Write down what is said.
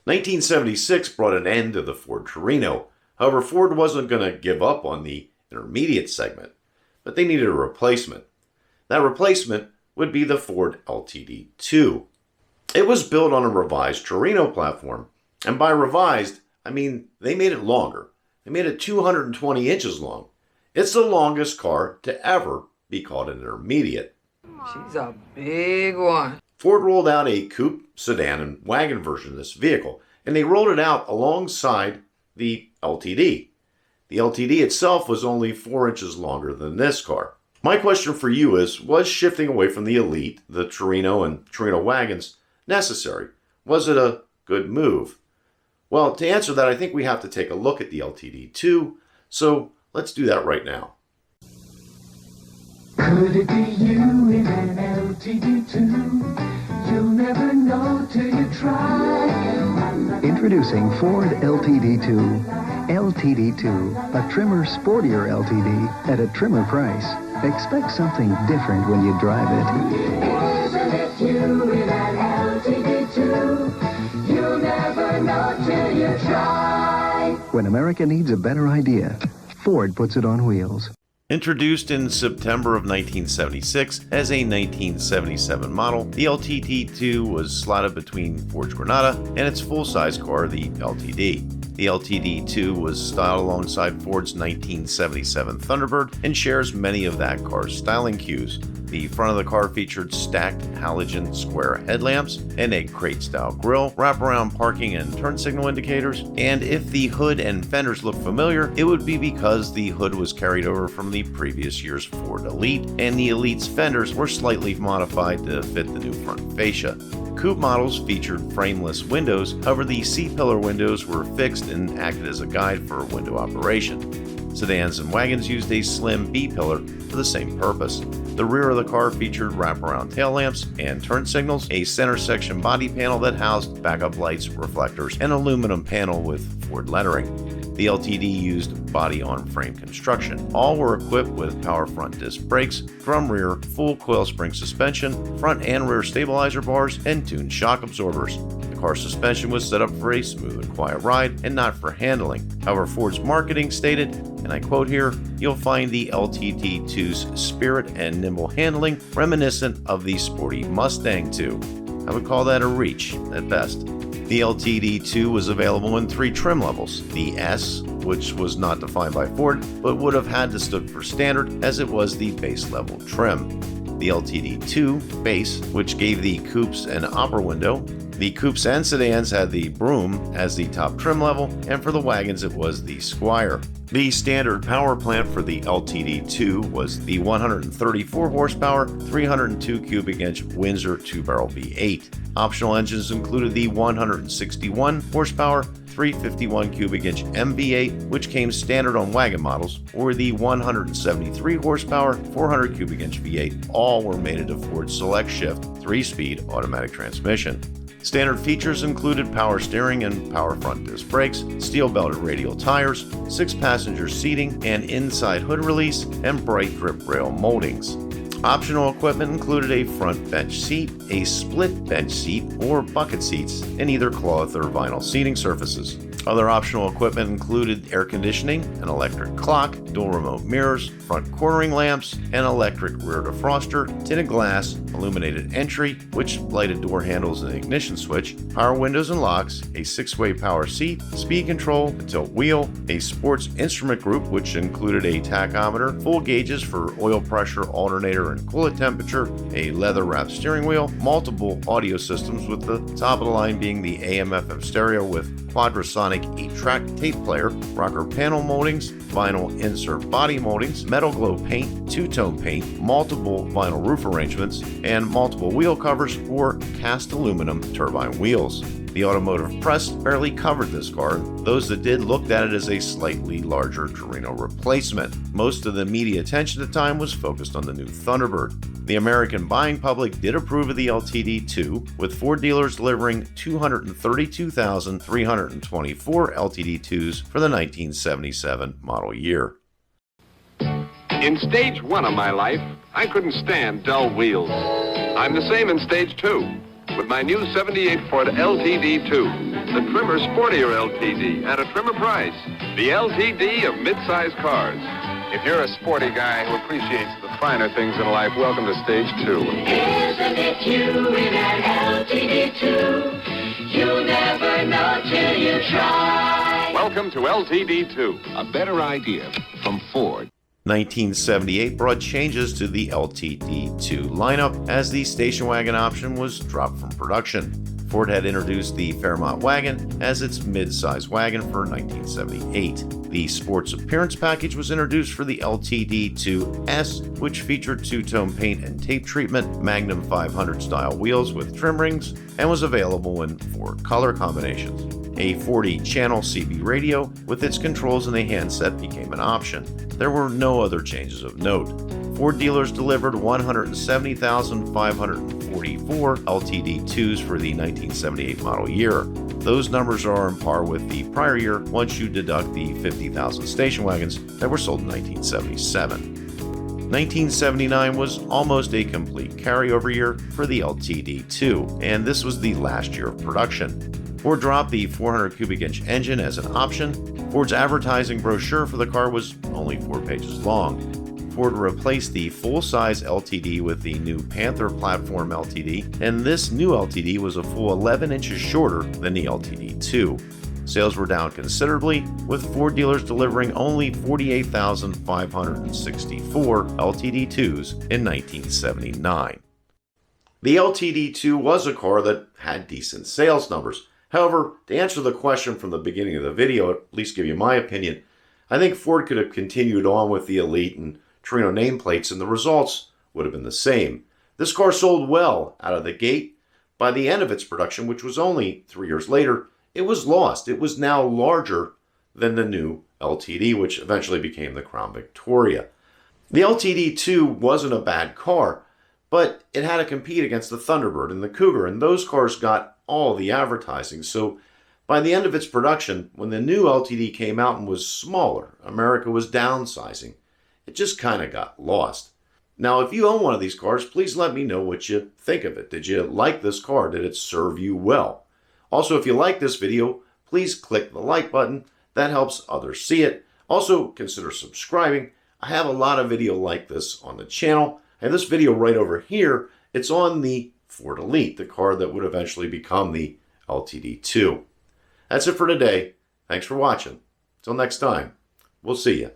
1976 brought an end to the Ford Torino. However, Ford wasn't going to give up on the intermediate segment, but they needed a replacement. That replacement would be the Ford LTD2. It was built on a revised Torino platform, and by revised, I mean they made it longer. They made it 220 inches long. It's the longest car to ever be called an intermediate. She's a big one. Ford rolled out a coupe, sedan, and wagon version of this vehicle, and they rolled it out alongside the LTD. The LTD itself was only 4 inches longer than this car. My question for you is, was shifting away from the Elite, the Torino, and Torino wagons necessary? Was it a good move? Well, to answer that, I think we have to take a look at the LTD2, so let's do that right now. Could it be you in an LTD2? You'll never know till you try. Introducing Ford LTD2. LTD2, a trimmer, sportier LTD at a trimmer price. Expect something different when you drive it. Isn't it you in an LTD2? You'll never know till you try. When America needs a better idea, Ford puts it on wheels. Introduced in September of 1976 as a 1977 model, the LTD2 was slotted between Ford's Granada and its full-size car, the LTD. The LTD2 was styled alongside Ford's 1977 Thunderbird and shares many of that car's styling cues. The front of the car featured stacked halogen square headlamps and a crate-style grille, wraparound parking and turn signal indicators, and if the hood and fenders look familiar, it would be because the hood was carried over from the previous year's Ford Elite, and the Elite's fenders were slightly modified to fit the new front fascia. Coupe models featured frameless windows, however the C-pillar windows were fixed and acted as a guide for window operation. Sedans and wagons used a slim B-pillar for the same purpose. The rear of the car featured wraparound tail lamps and turn signals, a center section body panel that housed backup lights, reflectors, and aluminum panel with Ford lettering. The LTD used body-on-frame construction. All were equipped with power front disc brakes, drum rear, full coil spring suspension, front and rear stabilizer bars, and tuned shock absorbers. The car suspension was set up for a smooth and quiet ride and not for handling. However, Ford's marketing stated, and I quote here, "You'll find the LTD2's spirit and nimble handling reminiscent of the sporty Mustang II." I would call that a reach at best. The LTD2 was available in 3 trim levels. The S, which was not defined by Ford, but would have had to stood for standard as it was the base level trim. The LTD2 base, which gave the coupes an opera window. The coupes and sedans had the Broom as the top trim level, and for the wagons it was the Squire. The standard power plant for the LTD2 was the 134 horsepower, 302 cubic inch Windsor 2-barrel V8. Optional engines included the 161 horsepower, 351 cubic inch MV8, which came standard on wagon models, or the 173 horsepower, 400 cubic inch V8. All were mated to Ford Select Shift 3-speed automatic transmission. Standard features included power steering and power front disc brakes, steel-belted radial tires, 6-passenger seating, an inside hood release, and bright grip rail moldings. Optional equipment included a front bench seat, a split bench seat, or bucket seats, and either cloth or vinyl seating surfaces. Other optional equipment included air conditioning, an electric clock, dual remote mirrors, front cornering lamps, an electric rear defroster, tinted glass, illuminated entry, which lighted door handles and ignition switch, power windows and locks, a 6-way power seat, speed control, a tilt wheel, a sports instrument group which included a tachometer, full gauges for oil pressure, alternator, and coolant temperature, a leather-wrapped steering wheel, multiple audio systems with the top of the line being the AM/FM stereo with Quadrasonic 8-track tape player, rocker panel moldings, vinyl insert body moldings, metal glow paint, two-tone paint, multiple vinyl roof arrangements, and multiple wheel covers or cast aluminum turbine wheels. The automotive press barely covered this car. Those that did looked at it as a slightly larger Torino replacement. Most of the media attention at the time was focused on the new Thunderbird. The American buying public did approve of the LTD2, with Ford dealers delivering 232,324 LTD2s for the 1977 model year. In stage 1 of my life, I couldn't stand dull wheels. I'm the same in stage 2. with my new 78 Ford LTD2, the trimmer sportier LTD at a trimmer price, the LTD of mid-size cars. If you're a sporty guy who appreciates the finer things in life, welcome to stage 2. Isn't it you in an LTD2? You'll never know till you try. Welcome to LTD2. A better idea from Ford. 1978 brought changes to the LTD2 lineup as the station wagon option was dropped from production. Ford had introduced the Fairmont wagon as its mid-size wagon for 1978. The sports appearance package was introduced for the LTD2S, which featured two-tone paint and tape treatment, Magnum 500 style wheels with trim rings, and was available in 4 color combinations. A 40-channel CB radio with its controls in the handset became an option. There were no other changes of note. Ford dealers delivered 170,544 LTD2s for the 1978 model year. Those numbers are on par with the prior year once you deduct the 50,000 station wagons that were sold in 1977. 1979 was almost a complete carryover year for the LTD2, and this was the last year of production. Ford dropped the 400 cubic inch engine as an option. Ford's advertising brochure for the car was only 4 pages long. Ford replaced the full-size LTD with the new Panther platform LTD, and this new LTD was a full 11 inches shorter than the LTD2. Sales were down considerably, with Ford dealers delivering only 48,564 LTD2s in 1979. The LTD2 was a car that had decent sales numbers. However, to answer the question from the beginning of the video, at least give you my opinion, I think Ford could have continued on with the Elite and Torino nameplates and the results would have been the same. This car sold well out of the gate. By the end of its production, which was only 3 years later, it was lost. It was now larger than the new LTD, which eventually became the Crown Victoria. The LTD2 wasn't a bad car, but it had to compete against the Thunderbird and the Cougar, and those cars got all the advertising. So by the end of its production, when the new LTD came out and was smaller, America was downsizing. It just kind of got lost. Now, if you own one of these cars, please let me know what you think of it. Did you like this car? Did it serve you well? Also, if you like this video, please click the like button. That helps others see it. Also, consider subscribing. I have a lot of video like this on the channel. And this video right over here, it's on the Ford Elite, the car that would eventually become the LTD2. That's it for today. Thanks for watching. Till next time, we'll see you.